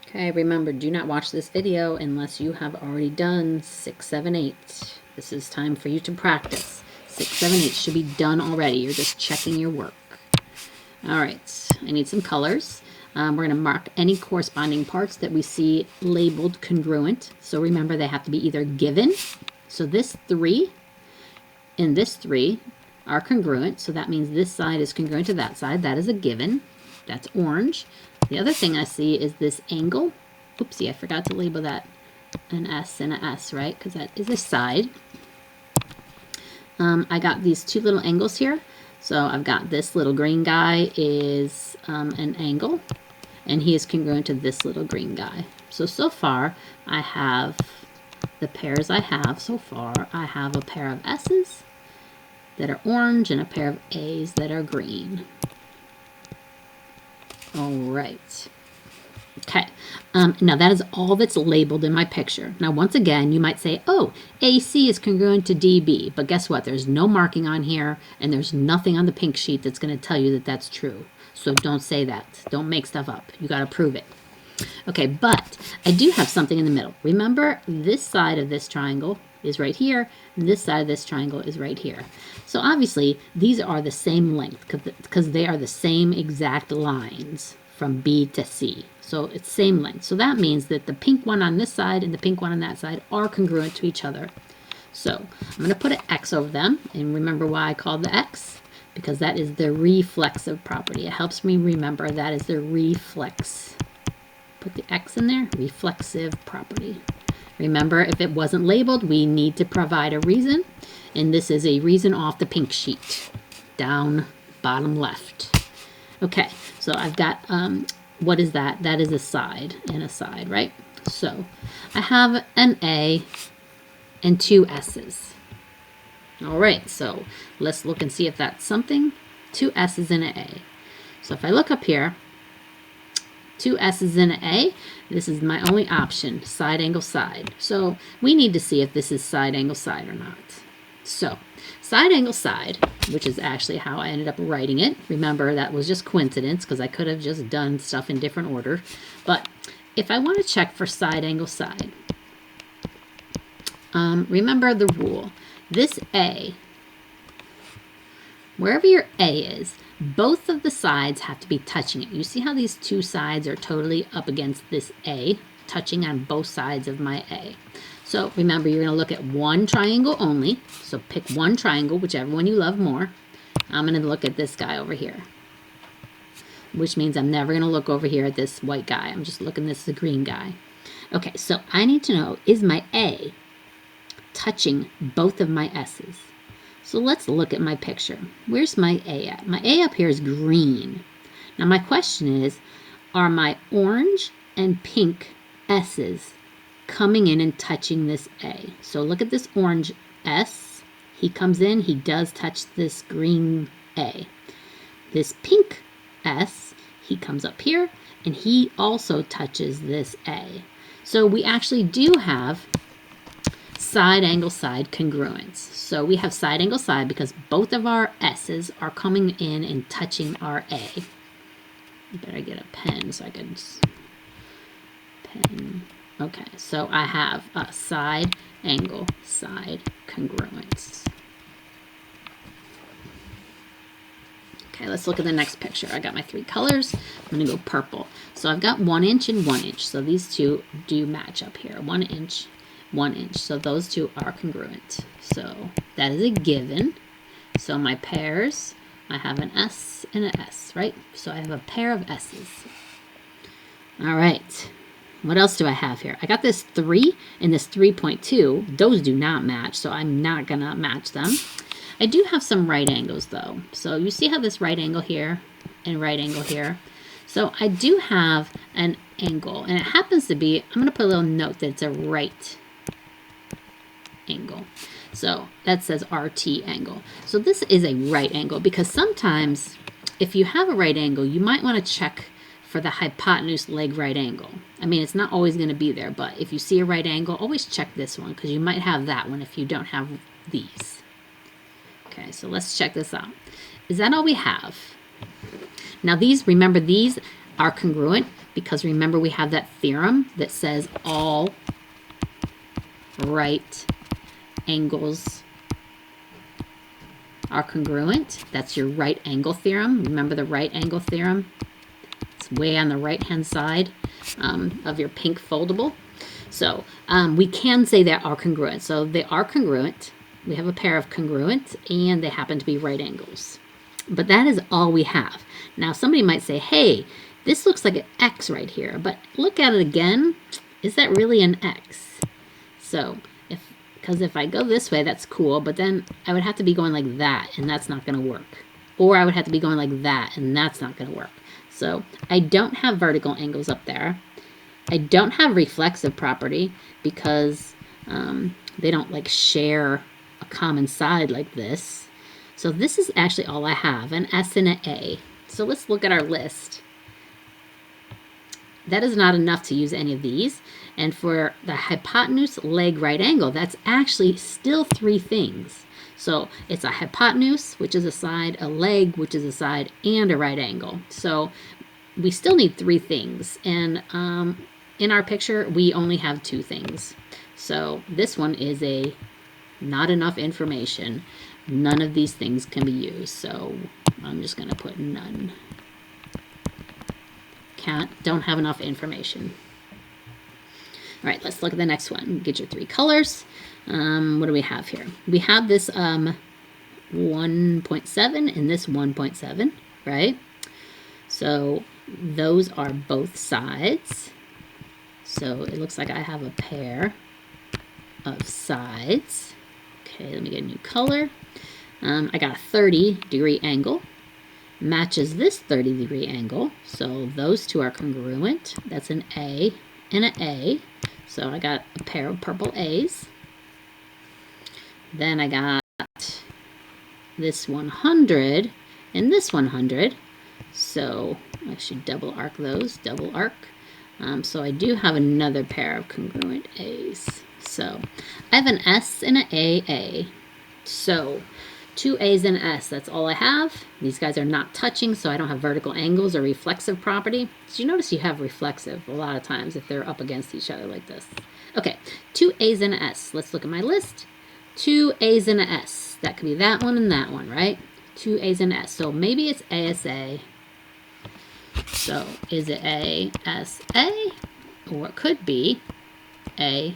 Okay, remember, do not watch this video unless you have already done 6, 7, 8. This is time for you to practice. 6, 7, 8 should be done already. You're just checking your work. All right, I need some colors. We're going to mark any corresponding parts that we see labeled congruent. So remember, they have to be either given. So this 3 and this 3 are congruent. So that means this side is congruent to that side. That is a given. That's orange. The other thing I see is this angle. Oopsie, I forgot to label that an S and a S, right? Because that is a side. I got these two little angles here. So I've got this little green guy is an angle, and he is congruent to this little green guy. So far, I have the pairs I have so far. I have a pair of S's that are orange and a pair of A's that are green. All right. Okay. Now that is all that's labeled in my picture. Now once again, you might say, oh, AC is congruent to DB. But guess what? There's no marking on here, and there's nothing on the pink sheet that's going to tell you that that's true. So don't say that. Don't make stuff up. You got to prove it. Okay, but I do have something in the middle. Remember, this side of this triangle is right here, and this side of this triangle is right here. So obviously, these are the same length because they are the same exact lines from B to C. So it's same length. So that means that the pink one on this side and the pink one on that side are congruent to each other. So I'm going to put an X over them, and remember why I called the X? Because that is the reflexive property. It helps me remember that is the reflex. Put the X in there, reflexive property. Remember, if it wasn't labeled, we need to provide a reason. And this is a reason off the pink sheet, down bottom left. Okay, so I've got, what is that? That is a side and a side, right? So I have an A and two S's. All right, so let's look and see if that's something. Two S's and an A. So if I look up here, two S's and an A, this is my only option, side angle side. So we need to see if this is side angle side or not. So side angle side, which is actually how I ended up writing it. Remember, that was just coincidence because I could have just done stuff in different order. But if I want to check for side angle side, remember the rule. This A, wherever your A is, both of the sides have to be touching it. You see how these two sides are totally up against this A, touching on both sides of my A. So remember, you're going to look at one triangle only. So pick one triangle, whichever one you love more. I'm going to look at this guy over here, which means I'm never going to look over here at this white guy. I'm just looking at this green guy. Okay, so I need to know, is my A touching both of my S's? So let's look at my picture. Where's my A at? My A up here is green. Now my question is, are my orange and pink S's coming in and touching this A? So look at this orange S. He comes in, he does touch this green A. This pink S, he comes up here, and he also touches this A. So we actually do have side angle side congruence. So we have side angle side because both of our S's are coming in and touching our A. Better get a pen so I can pen. Okay, so I have a side angle side congruence. Okay, let's look at the next picture. I got my three colors. I'm going to go purple. So I've got 1 inch and 1 inch. So these two do match up here. 1 inch, 1 inch. So those two are congruent. So that is a given. So my pairs, I have an S and an S, right? So I have a pair of S's. All right. What else do I have here? I got this 3 and this 3.2. Those do not match, so I'm not going to match them. I do have some right angles, though. So you see how this right angle here and right angle here? So I do have an angle, and it happens to be, I'm going to put a little note that it's a right angle. So that says RT angle. So this is a right angle because sometimes if you have a right angle, you might want to check for the hypotenuse leg right angle. I mean, it's not always going to be there, but if you see a right angle, always check this one because you might have that one if you don't have these. Okay, so let's check this out. Is that all we have? Now these, remember these are congruent because remember we have that theorem that says all right angles are congruent. That's your right angle theorem. Remember the right angle theorem? It's way on the right hand side of your pink foldable. So we can say they are congruent. So they are congruent. We have a pair of congruent and they happen to be right angles. But that is all we have. Now somebody might say, hey, this looks like an X right here, but look at it again. Is that really an X? So because if I go this way, that's cool, but then I would have to be going like that, and that's not going to work. Or I would have to be going like that, and that's not going to work. So I don't have vertical angles up there. I don't have reflexive property because they don't like share a common side like this. So this is actually all I have, an S and an A. So let's look at our list. That is not enough to use any of these. And for the hypotenuse, leg, right angle, that's actually still 3 things. So it's a hypotenuse, which is a side, a leg, which is a side, and a right angle. So we still need 3 things. And in our picture, we only have 2 things. So this one is a not enough information. None of these things can be used. So I'm just going to put none. Don't have enough information. All right, let's look at the next one. Get your 3 colors. What do we have here? We have this 1.7 and this 1.7, right? So those are both sides. So it looks like I have a pair of sides. Okay, let me get a new color. I got a 30-degree angle. Matches this 30-degree angle. So those 2 are congruent. That's an A and an A. So I got a pair of purple A's. Then I got this 100 and this 100. So I should double arc those, double arc. So I do have another pair of congruent A's. So I have an S and an AA. So 2 A's and an S, that's all I have. These guys are not touching, so I don't have vertical angles or reflexive property. So you notice you have reflexive a lot of times if they're up against each other like this. Okay, 2 A's and an S. Let's look at my list. 2 A's and an S. That could be that one and that one, right? 2 A's and an S. So maybe it's ASA. So is it ASA? Or it could be AAS.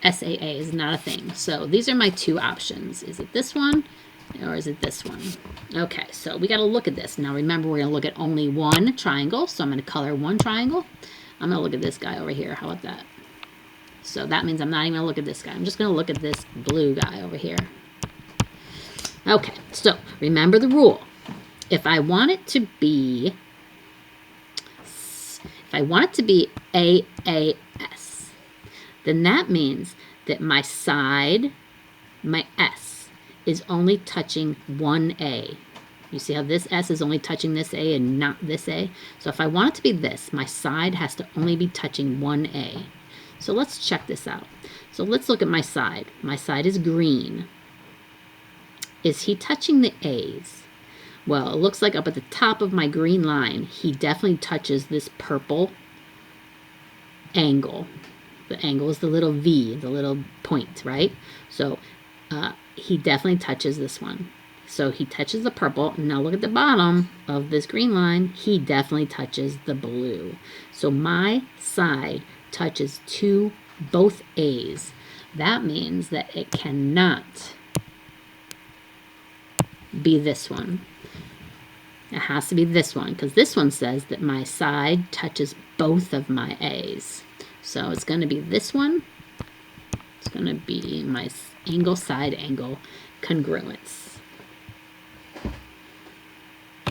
SAA is not a thing. So these are my 2 options. Is it this one or is it this one? Okay, so we got to look at this. Now remember, we're going to look at only one triangle. So I'm going to color one triangle. I'm going to look at this guy over here. How about that? So that means I'm not even going to look at this guy. I'm just going to look at this blue guy over here. Okay, so remember the rule. If I want it to be AAS, then that means that my side, my S, is only touching one A. You see how this S is only touching this A and not this A? So if I want it to be this, my side has to only be touching one A. So let's check this out. So let's look at my side. My side is green. Is he touching the A's? Well, it looks like up at the top of my green line, he definitely touches this purple angle. The angle is the little V, the little point, right? So he definitely touches this one. So he touches the purple. Now look at the bottom of this green line. He definitely touches the blue. So my side touches both A's. That means that it cannot be this one. It has to be this one because this one says that my side touches both of my A's. So it's going to be this one. It's going to be my angle, side angle congruence.